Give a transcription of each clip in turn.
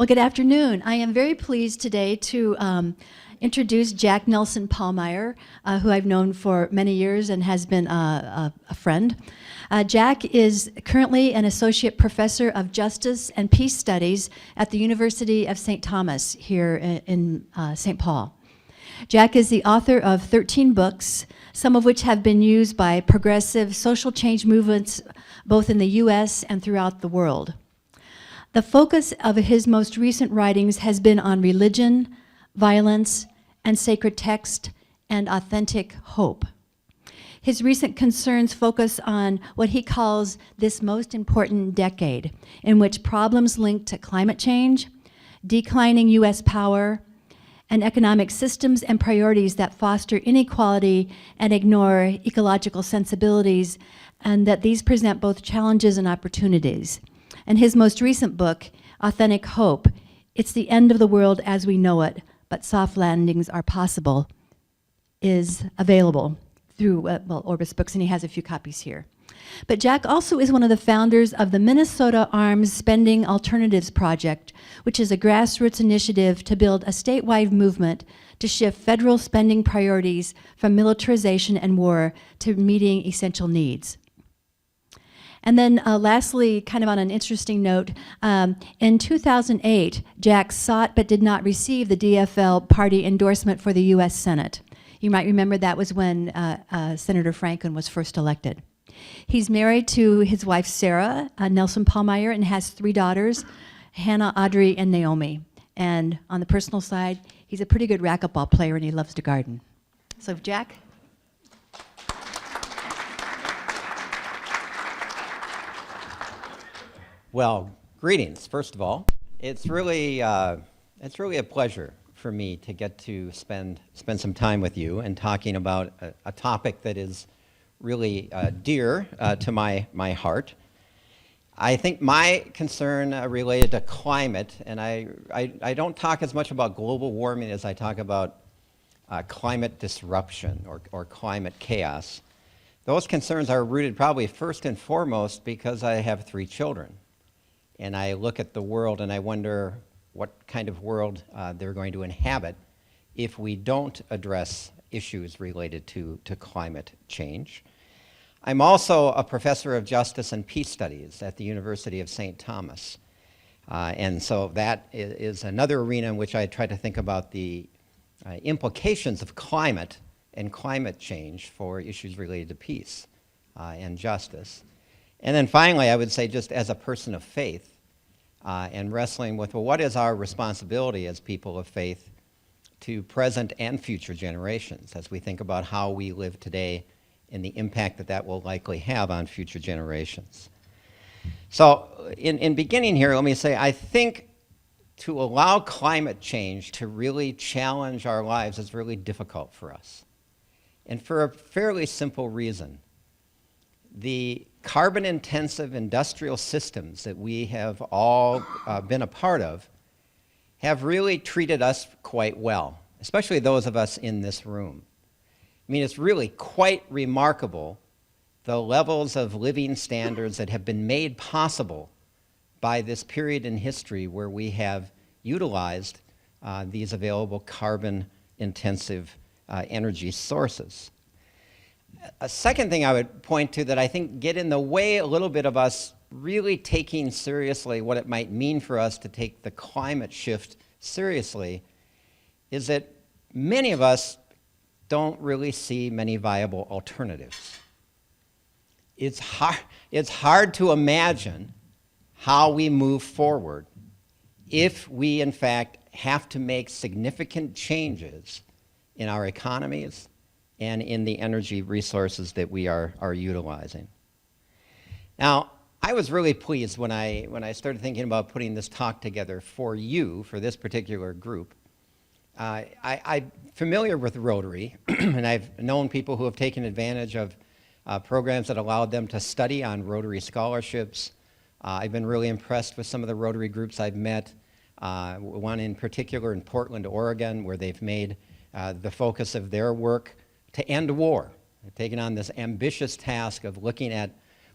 Well, good afternoon. I am very pleased today to introduce Jack Nelson-Pallmeyer, who I've known for many years and has been a friend. Jack is currently an associate professor of justice and peace studies at the University of St. Thomas here in St. Paul. Jack is the author of 13 books, some of which have been used by progressive social change movements both in the U.S. and throughout the world. The focus of his most recent writings has been on religion, violence, and sacred text, and authentic hope. His recent concerns focus on what he calls this most important decade, in which problems linked to climate change, declining U.S. power, and economic systems and priorities that foster inequality and ignore ecological sensibilities, and that these present both challenges and opportunities. And his most recent book, Authentic Hope, It's the End of the World as We Know It, but Soft Landings Are Possible, is available through Orbis Books, and he has a few copies here. But Jack also is one of the founders of the Minnesota Arms Spending Alternatives Project, which is a grassroots initiative to build a statewide movement to shift federal spending priorities from militarization and war to meeting essential needs. And then lastly, kind of on an interesting note, in 2008, Jack sought but did not receive the DFL party endorsement for the US Senate. You might remember that was when Senator Franklin was first elected. He's married to his wife, Sarah Nelson-Pallmeyer, and has 3 daughters, Hannah, Audrey, and Naomi. And on the personal side, he's a pretty good racquetball player and he loves to garden. So Jack? Well, greetings, first of all. It's really a pleasure for me to get to spend some time with you and talking about a topic that is really dear to my heart. I think my concern related to climate, and I don't talk as much about global warming as I talk about climate disruption or climate chaos. Those concerns are rooted probably first and foremost because I have 3 children. And I look at the world and I wonder what kind of world they're going to inhabit if we don't address issues related to climate change. I'm also a professor of justice and peace studies at the University of St. Thomas. And so that is another arena in which I try to think about the implications of climate and climate change for issues related to peace and justice. And then finally, I would say just as a person of faith and wrestling with, well, what is our responsibility as people of faith to present and future generations as we think about how we live today and the impact that that will likely have on future generations. So in beginning here, let me say, I think to allow climate change to really challenge our lives is really difficult for us. And for a fairly simple reason. The carbon-intensive industrial systems that we have all been a part of have really treated us quite well, especially those of us in this room. I mean, it's really quite remarkable the levels of living standards that have been made possible by this period in history where we have utilized these available carbon-intensive energy sources. A second thing I would point to that I think get in the way a little bit of us really taking seriously what it might mean for us to take the climate shift seriously is that many of us don't really see many viable alternatives. It's hard to imagine how we move forward if we, in fact, have to make significant changes in our economies and in the energy resources that we are utilizing. Now, I was really pleased when I started thinking about putting this talk together for you, for this particular group. I'm familiar with Rotary, and I've known people who have taken advantage of programs that allowed them to study on Rotary scholarships. I've been really impressed with some of the Rotary groups I've met, one in particular in Portland, Oregon, where they've made the focus of their work to end war. They've taken on this ambitious task of looking at,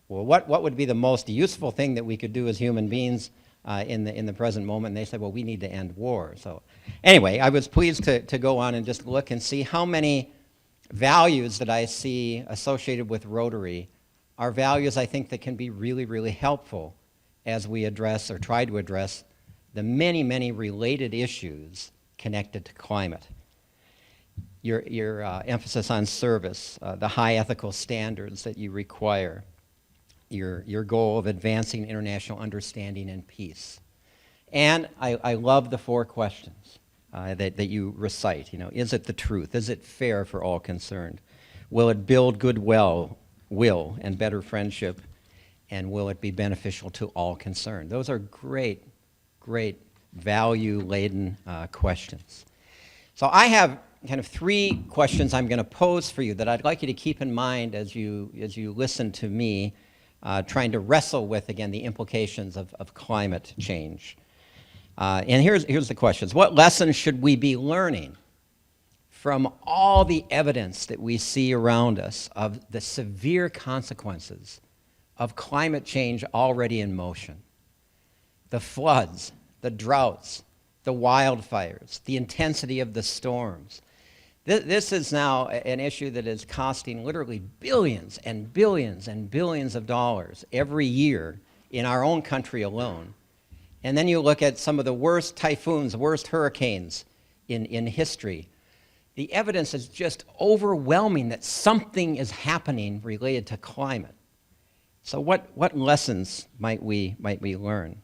well, what would be the most useful thing that we could do as human beings in the present moment. And they said, well, we need to end war. So anyway, I was pleased to go on and just look and see how many values that I see associated with Rotary are values I think that can be really, really helpful as we address or try to address the many, many related issues connected to climate. Your emphasis on service, the high ethical standards that you require, your goal of advancing international understanding and peace. And I love the 4 questions that you recite. You know, is it the truth? Is it fair for all concerned? Will it build goodwill, and better friendship? And will it be beneficial to all concerned? Those are great, great value-laden questions. So I have kind of 3 questions I'm going to pose for you that I'd like you to keep in mind as you listen to me trying to wrestle with, again, the implications of climate change. And here's the questions. What lessons should we be learning from all the evidence that we see around us of the severe consequences of climate change already in motion? The floods, the droughts, the wildfires, the intensity of the storms. This is now an issue that is costing literally billions and billions and billions of dollars every year in our own country alone. And then you look at some of the worst typhoons, worst hurricanes in history. The evidence is just overwhelming that something is happening related to climate. So what lessons might we learn?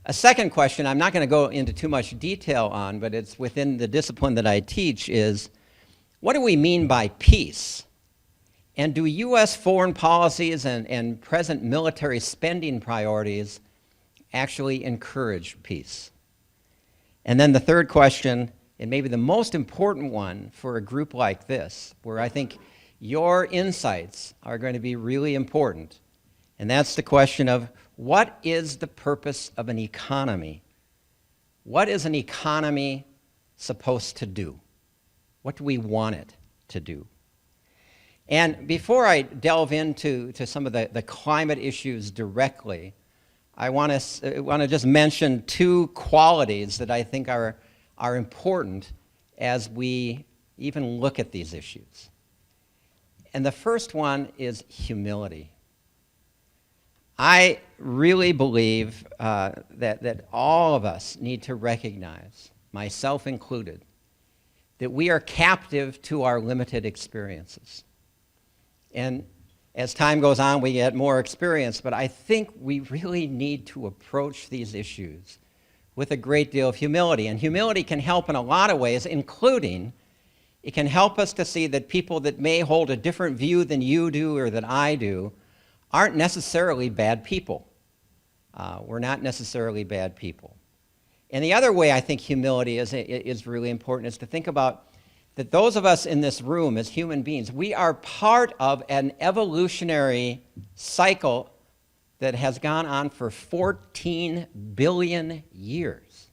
A second question I'm not going to go into too much detail on, but it's within the discipline that I teach, is what do we mean by peace? And do U.S. foreign policies and present military spending priorities actually encourage peace? And then the third question, and maybe the most important one for a group like this, where I think your insights are going to be really important, and that's the question of what is the purpose of an economy? What is an economy supposed to do? What do we want it to do? And before I delve into some of the climate issues directly, I want to just mention 2 qualities that I think are important as we even look at these issues. And the first one is humility. I really believe that all of us need to recognize, myself included, that we are captive to our limited experiences. And as time goes on, we get more experience, but I think we really need to approach these issues with a great deal of humility. And humility can help in a lot of ways, including it can help us to see that people that may hold a different view than you do or that I do aren't necessarily bad people. We're not necessarily bad people. And the other way I think humility is really important is to think about that those of us in this room as human beings, we are part of an evolutionary cycle that has gone on for 14 billion years.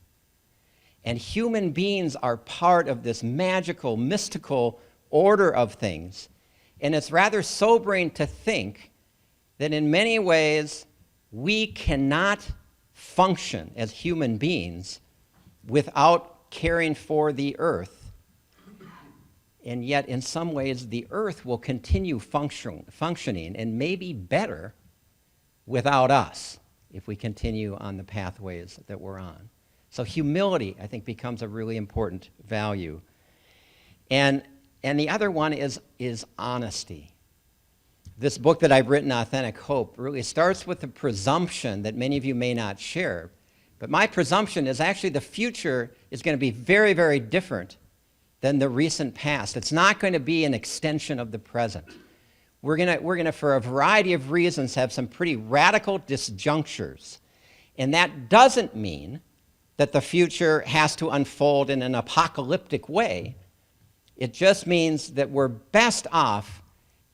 And human beings are part of this magical, mystical order of things. And it's rather sobering to think that in many ways we cannot function as human beings without caring for the earth. And yet, in some ways, the earth will continue functioning and maybe better without us if we continue on the pathways that we're on. So humility, I think, becomes a really important value. And the other one is honesty. This book that I've written, Authentic Hope, really starts with the presumption that many of you may not share. But my presumption is actually the future is going to be very, very different than the recent past. It's not going to be an extension of the present. We're going to, for a variety of reasons, have some pretty radical disjunctures. And that doesn't mean that the future has to unfold in an apocalyptic way. It just means that we're best off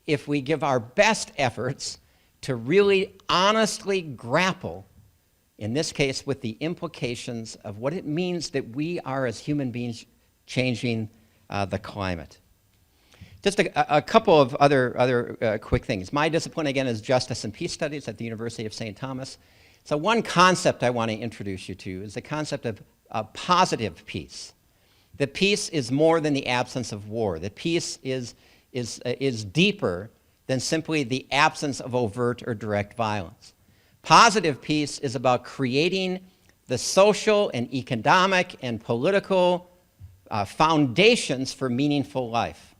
if we give our best efforts to really honestly grapple, in this case, with the implications of what it means that we are as human beings changing the climate. Just a couple of other quick things. My discipline, again, is Justice and Peace Studies at the University of St. Thomas. So one concept I want to introduce you to is the concept of positive peace. That peace is more than the absence of war. That peace is deeper than simply the absence of overt or direct violence. Positive peace is about creating the social and economic and political foundations for meaningful life.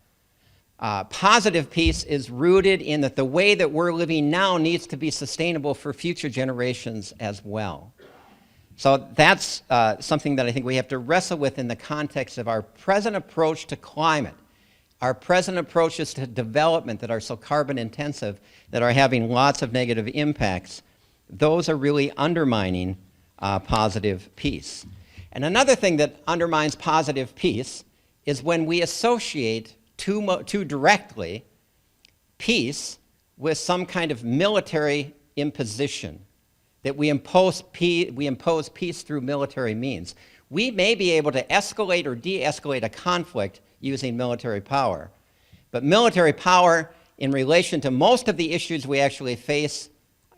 Positive peace is rooted in that the way that we're living now needs to be sustainable for future generations as well. So that's something that I think we have to wrestle with in the context of our present approach to climate, our present approaches to development that are so carbon intensive, that are having lots of negative impacts. Those are really undermining positive peace. And another thing that undermines positive peace is when we associate too directly peace with some kind of military imposition, that we impose peace through military means. We may be able to escalate or de-escalate a conflict using military power, but military power in relation to most of the issues we actually face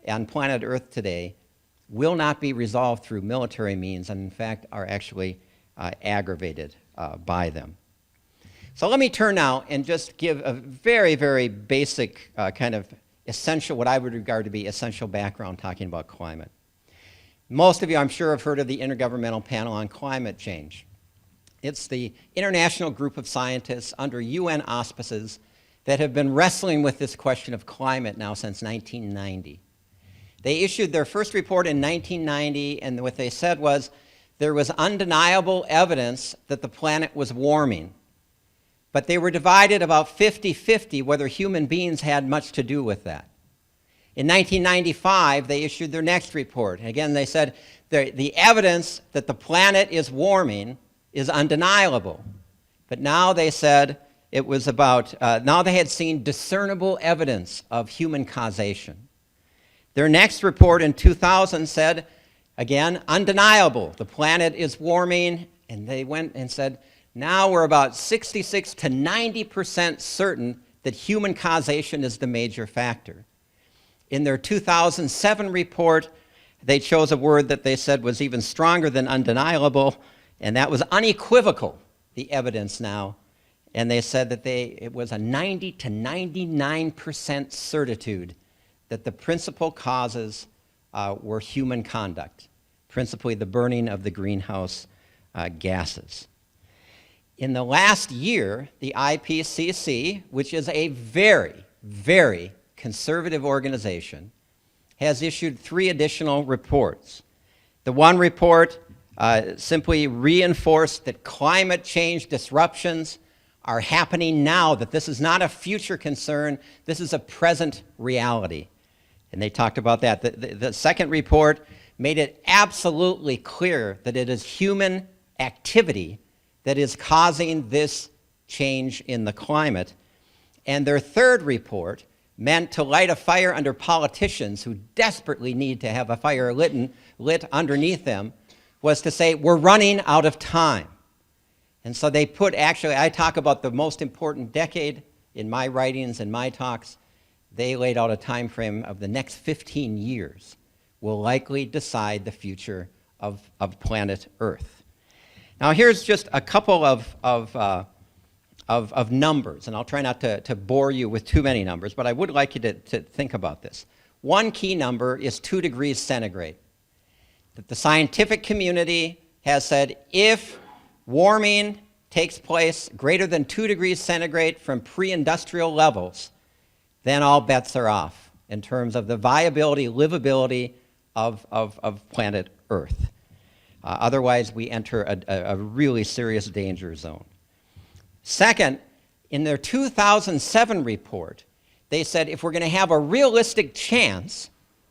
on planet Earth today will not be resolved through military means, and in fact are actually aggravated by them. So let me turn now and just give a very, very basic kind of essential, what I would regard to be essential background talking about climate. Most of you, I'm sure, have heard of the Intergovernmental Panel on Climate Change. It's the international group of scientists under UN auspices that have been wrestling with this question of climate now since 1990. They issued their first report in 1990, and what they said was there was undeniable evidence that the planet was warming. But they were divided about 50-50 whether human beings had much to do with that. In 1995, they issued their next report. Again, they said the evidence that the planet is warming is undeniable. But now they said it was about, now they had seen discernible evidence of human causation. Their next report in 2000 said, again, undeniable. The planet is warming, and they went and said, now we're about 66 to 90% certain that human causation is the major factor. In their 2007 report, they chose a word that they said was even stronger than undeniable, and that was unequivocal, the evidence now. And they said that it was a 90 to 99% certitude that the principal causes were human conduct, principally the burning of the greenhouse gases. In the last year, the IPCC, which is a very, very conservative organization, has issued 3 additional reports. The one report simply reinforced that climate change disruptions are happening now, that this is not a future concern, this is a present reality. And they talked about that. The second report made it absolutely clear that it is human activity that is causing this change in the climate. And their third report meant to light a fire under politicians who desperately need to have a fire lit underneath them, was to say, we're running out of time. And so they put, actually, I talk about the most important decade in my writings and my talks. They laid out a time frame of the next 15 years will likely decide the future of planet Earth. Now, here's just a couple of numbers, and I'll try not to bore you with too many numbers, but I would like you to think about this. One key number is 2 degrees centigrade. That the scientific community has said if warming takes place greater than 2 degrees centigrade from pre-industrial levels, then all bets are off in terms of the viability, livability of planet Earth. Otherwise, we enter a really serious danger zone. Second, in their 2007 report, they said if we're going to have a realistic chance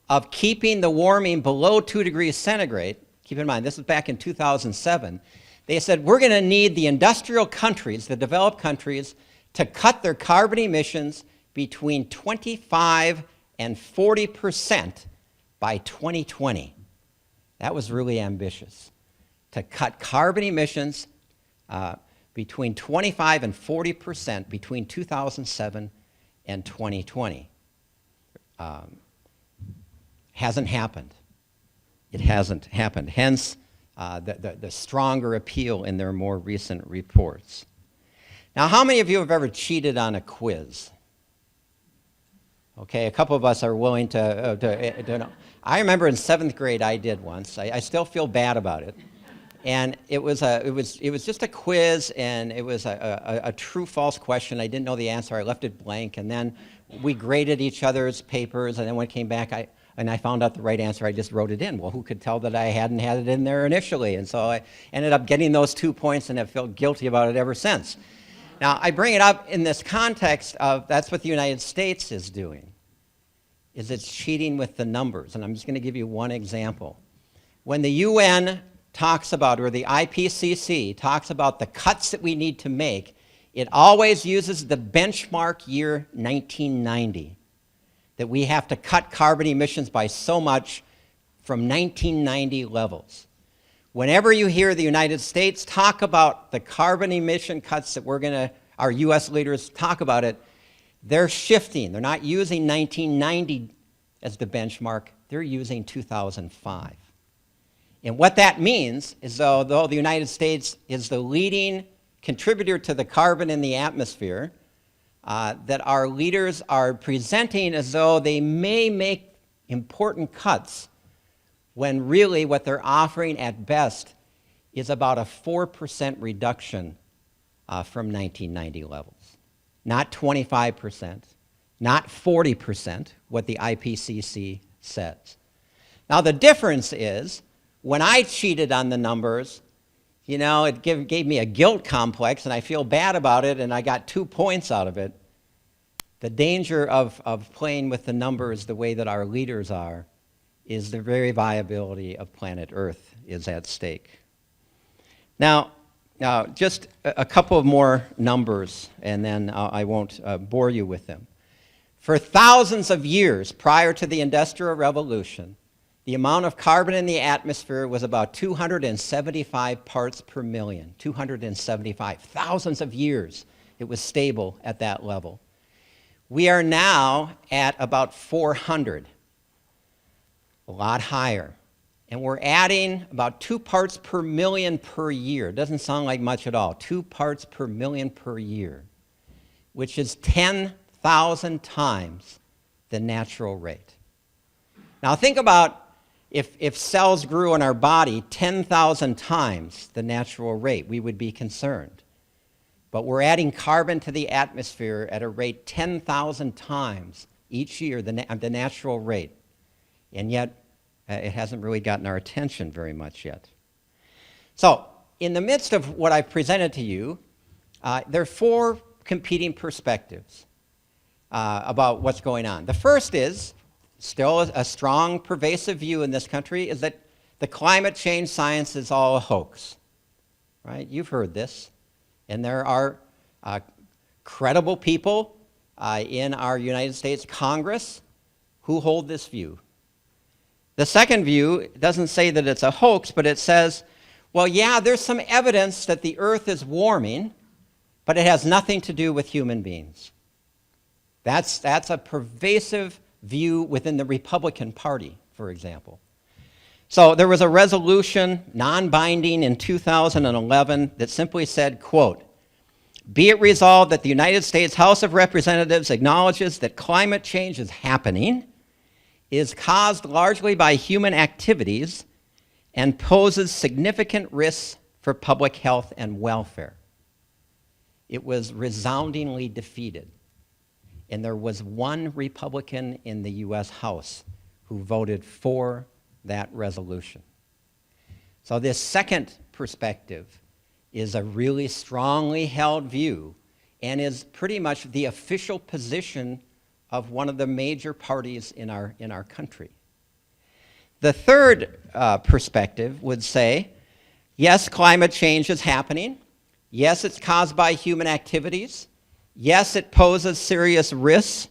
of keeping the warming below 2 degrees centigrade, keep in mind, this is back in 2007, they said we're going to need the industrial countries, the developed countries, to cut their carbon emissions between 25 and 40% by 2020. That was really ambitious, to cut carbon emissions between 25 and 40% between 2007 and 2020. Hasn't happened. it hasn't happened. Hence, the stronger appeal in their more recent reports. Now, how many of you have ever cheated on a quiz? Okay, a couple of us are willing to know. I remember in 7th grade I did once. I still feel bad about it. And it was just a quiz, and it was a true-false question. I didn't know the answer. I left it blank, and then we graded each other's papers, and then when it came back, I found out the right answer. I just wrote it in. Well, who could tell that I hadn't had it in there initially? And so I ended up getting those 2 points, and have felt guilty about it ever since. Now, I bring it up in this context of that's what the United States is doing, is it's cheating with the numbers. And I'm just going to give you one example. When the UN talks about, or the IPCC talks about the cuts that we need to make, it always uses the benchmark year 1990, that we have to cut carbon emissions by so much from 1990 levels. Whenever you hear the United States talk about the carbon emission cuts that our US leaders talk about it, they're shifting. They're not using 1990 as the benchmark, they're using 2005. And what that means is although the United States is the leading contributor to the carbon in the atmosphere, that our leaders are presenting as though they may make important cuts, when really what they're offering at best is about a 4% reduction from 1990 levels. Not 25%, not 40%, what the IPCC says. Now the difference is, when I cheated on the numbers, it gave me a guilt complex, and I feel bad about it, and I got 2 points out of it. The danger of playing with the numbers the way that our leaders are is the very viability of planet Earth is at stake. Now just a couple of more numbers, and then I won't bore you with them. For thousands of years prior to the Industrial Revolution, the amount of carbon in the atmosphere was about 275 parts per million. 275. Thousands of years it was stable at that level. We are now at about 400. A lot higher. And we're adding about 2 parts per million per year. Doesn't sound like much at all. 2 parts per million per year, which is 10,000 times the natural rate. Now think about if cells grew in our body 10,000 times the natural rate, we would be concerned. But we're adding carbon to the atmosphere at a rate 10,000 times each year, the natural rate. And yet, it hasn't really gotten our attention very much yet. So, in the midst of what I've presented to you, there are 4 competing perspectives about what's going on. The first is, still a strong, pervasive view in this country, is that the climate change science is all a hoax. Right? You've heard this. And there are credible people in our United States Congress who hold this view. The second view doesn't say that it's a hoax, but it says, well, yeah, there's some evidence that the Earth is warming, but it has nothing to do with human beings. That's a pervasive view within the Republican Party, for example. So there was a resolution, non-binding, in 2011 that simply said, quote, "Be it resolved that the United States House of Representatives acknowledges that climate change is happening, is caused largely by human activities, and poses significant risks for public health and welfare." It was resoundingly defeated. And there was one Republican in the U.S. House who voted for that resolution. So this second perspective is a really strongly held view and is pretty much the official position of one of the major parties in our country. The third perspective would say, yes, climate change is happening. Yes, it's caused by human activities. Yes, it poses serious risks,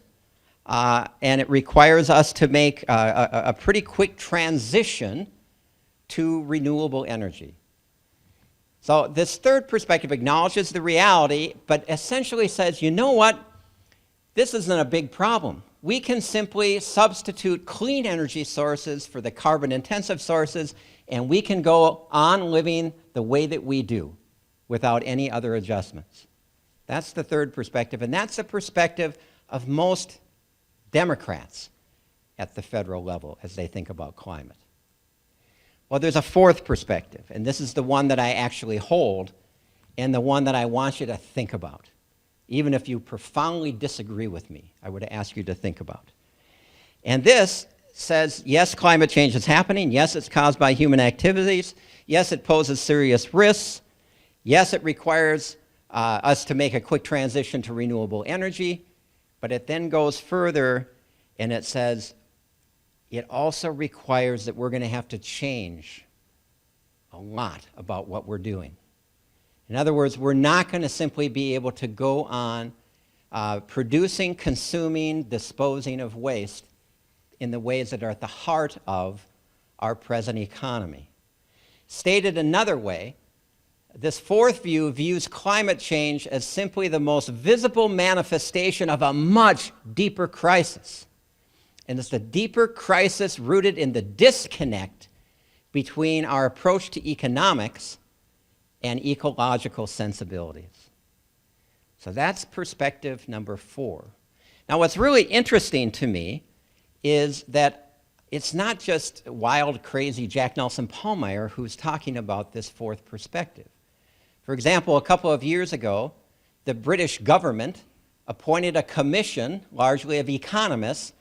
and it requires us to make a pretty quick transition to renewable energy. So this third perspective acknowledges the reality, but essentially says, you know what? This isn't a big problem. we can simply substitute clean energy sources for the carbon-intensive sources, and we can go on living the way that we do without any other adjustments. That's the third perspective, and that's the perspective of most Democrats at the federal level as they think about climate. Well, there's a fourth perspective, and this is the one that I actually hold and the one that I want you to think about. Even if you profoundly disagree with me, I would ask you to think about. And this says, yes, climate change is happening. Yes, it's caused by human activities. Yes, it poses serious risks. Yes, it requires us to make a quick transition to renewable energy. But it then goes further, and it says, it also requires that we're going to have to change a lot about what we're doing. In other words, we're not going to simply be able to go on producing, consuming, disposing of waste in the ways that are at the heart of our present economy. Stated another way, this fourth view views climate change as simply the most visible manifestation of a much deeper crisis. And it's the deeper crisis rooted in the disconnect between our approach to economics and ecological sensibilities. So that's perspective number 4. Now, what's really interesting to me is that it's not just wild, crazy Jack Nelson-Pallmeyer who's talking about this fourth perspective. For example, a couple of years ago, the British government appointed a commission, largely of economists,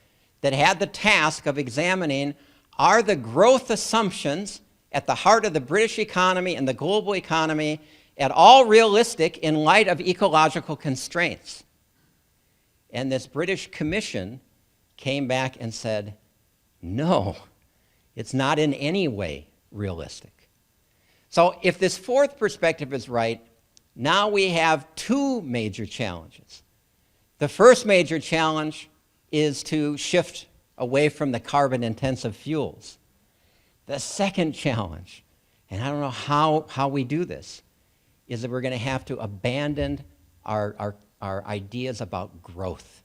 that had the task of examining, are the growth assumptions at the heart of the British economy and the global economy at all realistic in light of ecological constraints? And this British commission came back and said, no, it's not in any way realistic. So if this fourth perspective is right, now we have 2 major challenges. The first major challenge is to shift away from the carbon-intensive fuels. The second challenge, and I don't know how we do this, is that we're going to have to abandon our ideas about growth.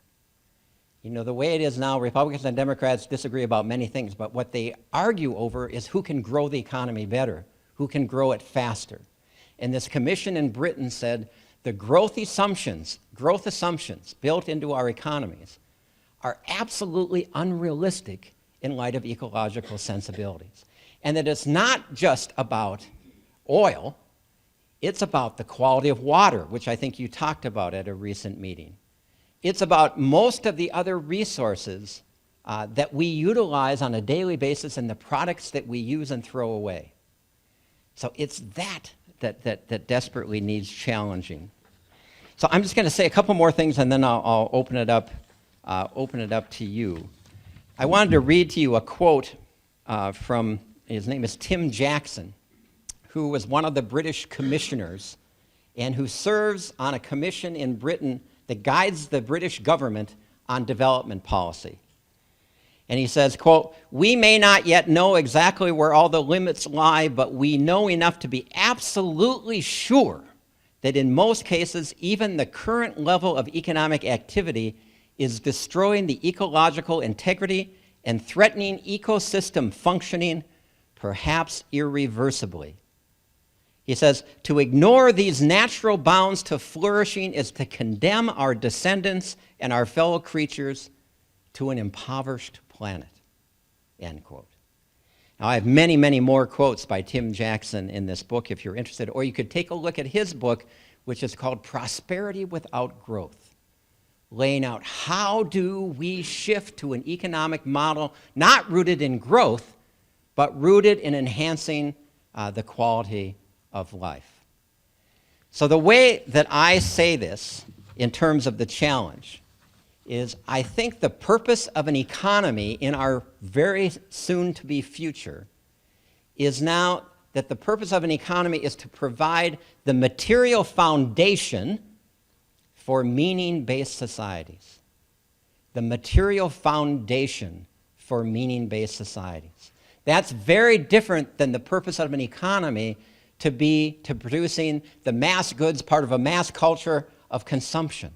You know, the way it is now, Republicans and Democrats disagree about many things, but what they argue over is who can grow the economy better, who can grow it faster. And this commission in Britain said the growth assumptions built into our economies are absolutely unrealistic in light of ecological sensibilities. And that it's not just about oil, it's about the quality of water, which I think you talked about at a recent meeting. It's about most of the other resources that we utilize on a daily basis and the products that we use and throw away. So it's that desperately needs challenging. So I'm just going to say a couple more things, and then I'll open it up to you. I wanted to read to you a quote from, his name is Tim Jackson, who was one of the British commissioners and who serves on a commission in Britain that guides the British government on development policy. And he says, quote, "We may not yet know exactly where all the limits lie, but we know enough to be absolutely sure that in most cases, even the current level of economic activity is destroying the ecological integrity and threatening ecosystem functioning, perhaps irreversibly." He says, "To ignore these natural bounds to flourishing is to condemn our descendants and our fellow creatures to an impoverished planet," end quote. Now, I have many, many more quotes by Tim Jackson in this book if you're interested, or you could take a look at his book, which is called Prosperity Without Growth, laying out how do we shift to an economic model not rooted in growth, but rooted in enhancing the quality of life. So the way that I say this in terms of the challenge is I think the purpose of an economy in our very soon-to-be future is now that the purpose of an economy is to provide the material foundation for meaning-based societies. The material foundation for meaning-based societies. That's very different than the purpose of an economy to producing the mass goods, part of a mass culture of consumption.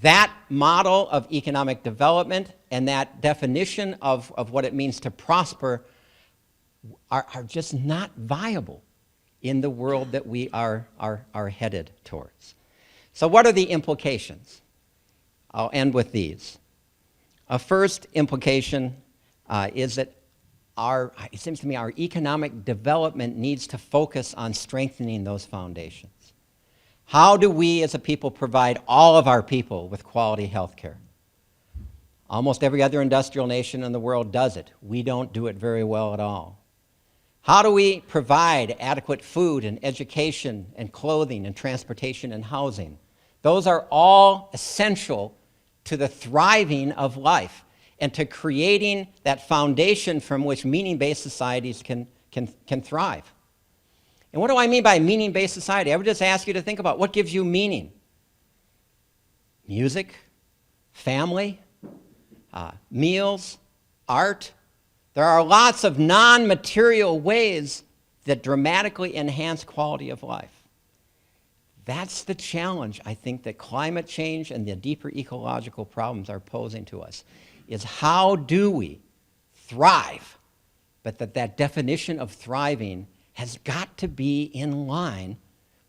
That model of economic development and that definition of what it means to prosper are just not viable in the world that we are headed towards. So what are the implications? I'll end with these. A first implication is that it seems to me our economic development needs to focus on strengthening those foundations. How do we as a people provide all of our people with quality health care? Almost every other industrial nation in the world does it. We don't do it very well at all. How do we provide adequate food and education and clothing and transportation and housing? Those are all essential to the thriving of life and to creating that foundation from which meaning-based societies can thrive. And what do I mean by meaning-based society? I would just ask you to think about what gives you meaning. Music, family, meals, art. There are lots of non-material ways that dramatically enhance quality of life. That's the challenge, I think, that climate change and the deeper ecological problems are posing to us, is how do we thrive, but that definition of thriving has got to be in line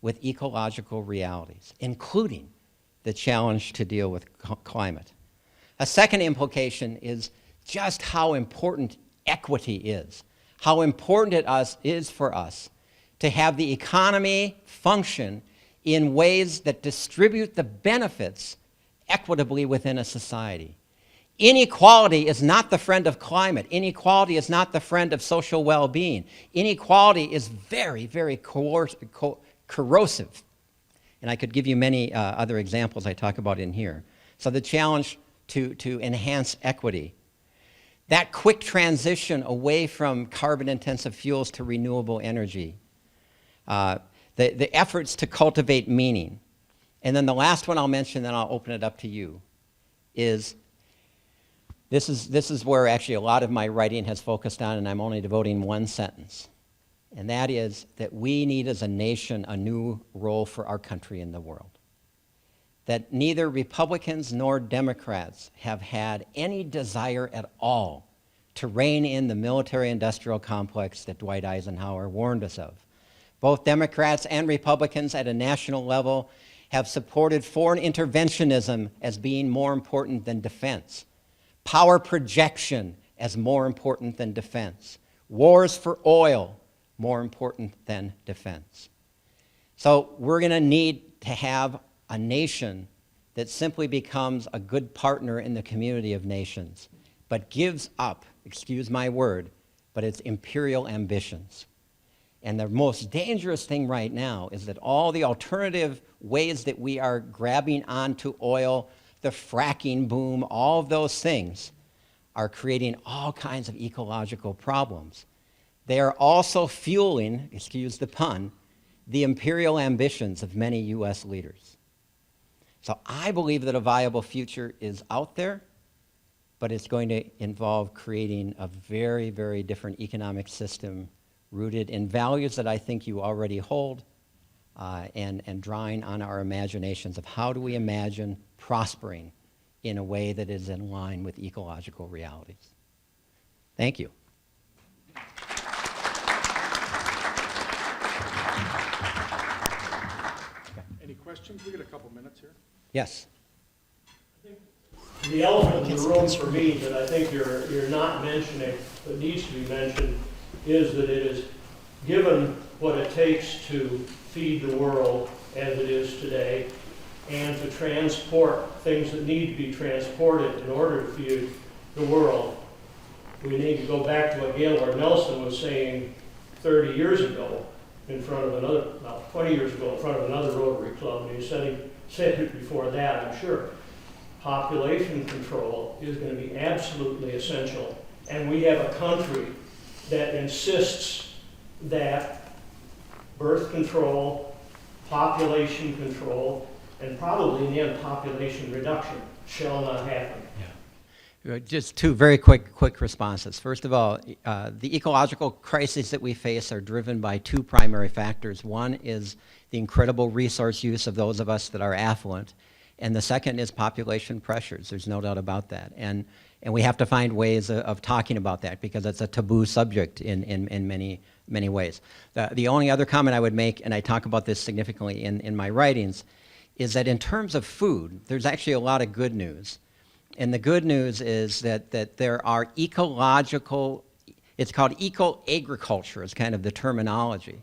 with ecological realities, including the challenge to deal with climate. A second implication is just how important equity is, how important it is for us to have the economy function in ways that distribute the benefits equitably within a society. Inequality is not the friend of climate. Inequality is not the friend of social well-being. Inequality is very, very corrosive. And I could give you many other examples I talk about in here. So the challenge to enhance equity, that quick transition away from carbon-intensive fuels to renewable energy, the efforts to cultivate meaning. And then the last one I'll mention, then I'll open it up to you, is this is where actually a lot of my writing has focused on, and I'm only devoting one sentence. And that is that we need as a nation a new role for our country in the world. That neither Republicans nor Democrats have had any desire at all to rein in the military-industrial complex that Dwight Eisenhower warned us of. Both Democrats and Republicans at a national level have supported foreign interventionism as being more important than defense, power projection as more important than defense, wars for oil more important than defense. So we're going to need to have a nation that simply becomes a good partner in the community of nations, but gives up, excuse my word, but its imperial ambitions. And the most dangerous thing right now is that all the alternative ways that we are grabbing onto oil, the fracking boom, all of those things are creating all kinds of ecological problems. They are also fueling, excuse the pun, the imperial ambitions of many U.S. leaders. So I believe that a viable future is out there, but it's going to involve creating a very, very different economic system rooted in values that I think you already hold, and drawing on our imaginations of how do we imagine prospering in a way that is in line with ecological realities. Thank you. Any questions? We got a couple minutes here. Yes. The elephant in the room for me that I think you're not mentioning, but needs to be mentioned, is that it is given what it takes to feed the world as it is today, and to transport things that need to be transported in order to feed the world. We need to go back to what Gaylord Nelson was saying 30 years ago in front of another, well, 20 years ago in front of another Rotary Club, and he said it before that, I'm sure. Population control is going to be absolutely essential, and we have a country that insists that birth control, population control, and probably in the end population reduction shall not happen. Just two very quick responses. First of all, the ecological crises that we face are driven by two primary factors. One is the incredible resource use of those of us that are affluent, And the second is population pressures. There's no doubt about that. And we have to find ways of talking about that because it's a taboo subject in many ways. The only other comment I would make, and I talk about this significantly in my writings, is that in terms of food, there's actually a lot of good news. And the good news is that there are ecological, it's called eco-agriculture is kind of the terminology.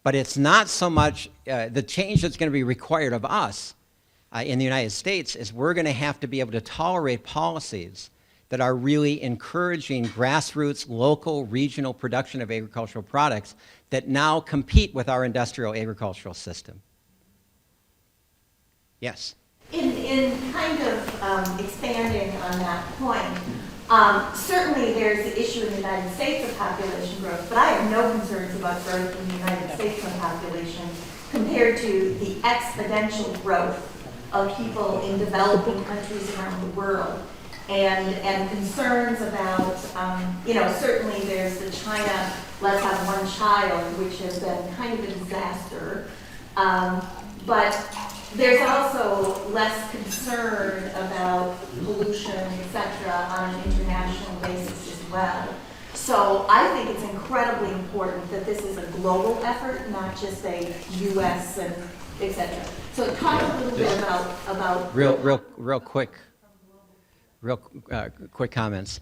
But it's not so much, the change that's going to be required of us in the United States is we're going to have to be able to tolerate policies that are really encouraging grassroots, local, regional production of agricultural products that now compete with our industrial agricultural system. Yes? In kind of expanding on that point, certainly there's the issue in the United States of population growth, but I have no concerns about growth in the United States of population compared to the exponential growth of people in developing countries around the world. And concerns about, certainly there's the China, let's have one child, which has been kind of a disaster. But there's also less concern about pollution, et cetera, on an international basis as well. So I think it's incredibly important that this is a global effort, not just a U.S. and et cetera. So talk a little bit about real quick comments.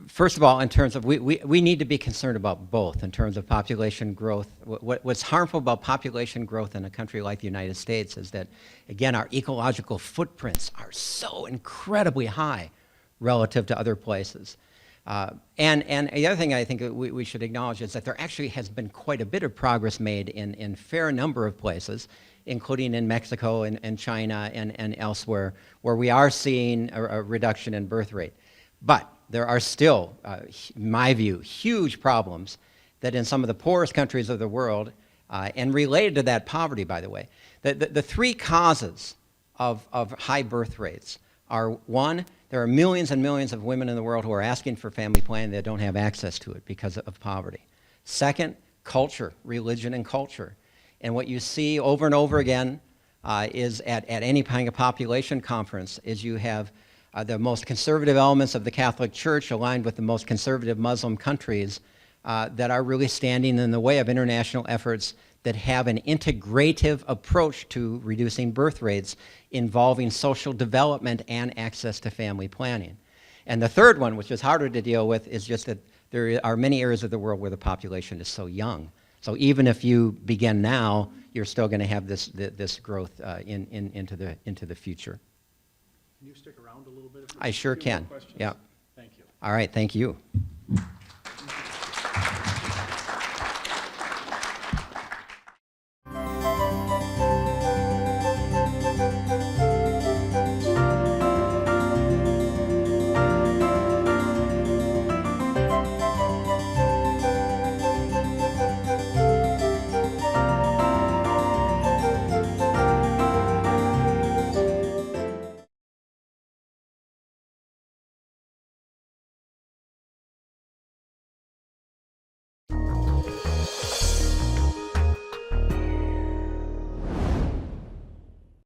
First of all, in terms of, we need to be concerned about both in terms of population growth. What's harmful about population growth in a country like the United States is that, again, our ecological footprints are so incredibly high relative to other places. And the other thing I think we should acknowledge is that there actually has been quite a bit of progress made in fair number of places, including in Mexico and China and elsewhere, where we are seeing a reduction in birth rate. But there are still, in my view, huge problems that in some of the poorest countries of the world, and related to that poverty, by the way, the three causes of high birth rates are, one, there are millions and millions of women in the world who are asking for family planning that don't have access to it because of poverty. Second, culture, religion and culture. And what you see over and over again is at any kind of population conference is you have the most conservative elements of the Catholic Church aligned with the most conservative Muslim countries that are really standing in the way of international efforts that have an integrative approach to reducing birth rates involving social development and access to family planning. And the third one, which is harder to deal with, is just that there are many areas of the world where the population is so young. So even if you begin now, you're still going to have this growth into the future. Can you stick around a little bit? I sure can. Questions? Yeah. Thank you. All right. Thank you.